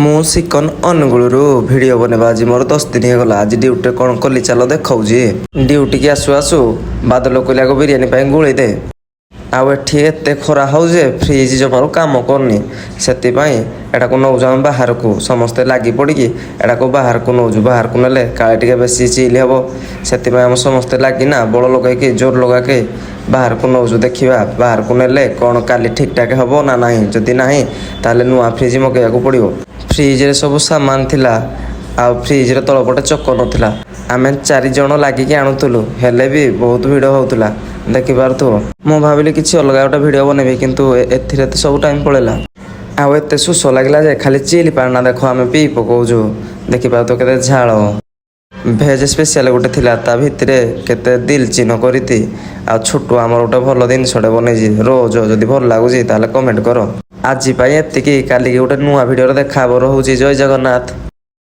ମୁଁ ସିକନ ଅନୁଗୁଳରୁ ଭିଡ଼ିଓ ବନେଇବା ଆଜି ମୋର 10 ଦିନ ହେଇଗଲା। ଆଜି ଡ୍ୟୁଟିରେ କ'ଣ କଲି ଚାଲ ଦେଖାଉଛି। ଡ୍ୟୁଟିକି ଆସୁ ଆସୁ ବାଦଲ କହିଲାକୁ ବିରିୟାନୀ ପାଇଁ ଗୋଳେଇ ଦେ। ଆଉ ଏଠି ଏତେ ଖରା ହେଉଛି ଯେ ଫ୍ରିଜ୍ ଜମାରୁ କାମ କରୁନି। ସେଥିପାଇଁ ଏଟାକୁ ନେଉଛୁ ଆମେ ବାହାରକୁ, ସମସ୍ତେ ଲାଗି ପଡ଼ିକି ଏଟାକୁ ବାହାରକୁ ନେଉଛୁ। ବାହାରକୁ ନେଲେ କାଳେ ଟିକେ ବେଶୀ ଚିଲ୍ ହେବ, ସେଥିପାଇଁ ଆମେ ସମସ୍ତେ ଲାଗିନା ବଳ ଲଗାଇକି ଜୋର ଲଗାଇକି ବାହାରକୁ ନେଉଛୁ। ଦେଖିବା ବାହାରକୁ ନେଲେ କ'ଣ କାଲି ଠିକ୍ଠାକ୍ ହେବ ନା ନାହିଁ। ଯଦି ନାହିଁ ତାହେଲେ ନୂଆ ଫ୍ରିଜ୍ ମଗାଇବାକୁ ପଡ଼ିବ। ଫ୍ରିଜ୍ରେ ସବୁ ସାମାନ ଥିଲା, ଆଉ ଫ୍ରିଜ୍ର ତଳପଟେ ଚକ ନଥିଲା। ଆମେ 4 ଜଣ ଲାଗିକି ଆଣୁଥିଲୁ, ହେଲେ ବି ବହୁତ ଭିଡ଼ ହେଉଥିଲା, ଦେଖିପାରୁଥିବ। ମୁଁ ଭାବିଲି କିଛି ଅଲଗା ଗୋଟେ ଭିଡ଼ିଓ ବନେଇବି, କିନ୍ତୁ ଏଥିରେ ତ ସବୁ ଟାଇମ୍ ପଳେଇଲା। ଆଉ ଏତେ ଶୋଷ ଲାଗିଲା ଯେ ଖାଲି ଚିଲ୍ ପାଣିନା ଦେଖ ଆମେ ପିଇ ପକାଉଛୁ। ଦେଖିପାରୁଥିବ କେତେ ଝାଳ। ଭେଜ୍ ସ୍ପେଶାଲ ଗୋଟେ ଥିଲା, ତା ଭିତରେ କେତେ ଦିଲ୍ ଚିହ୍ନ କରିଛି। ଆଉ ଛୋଟ ଆମର ଗୋଟେ ଭଲ ଜିନିଷଟେ ବନେଇଛି ରୋଜ। ଯଦି ଭଲ ଲାଗୁଛି ତାହେଲେ କମେଣ୍ଟ କର। ଆଜି ପାଇଁ ଏତିକି, କାଲିକି ଗୋଟେ ନୂଆ ଭିଡ଼ିଓରେ ଦେଖା ହେବ। ରହୁଛି, ଜୟ ଜଗନ୍ନାଥ।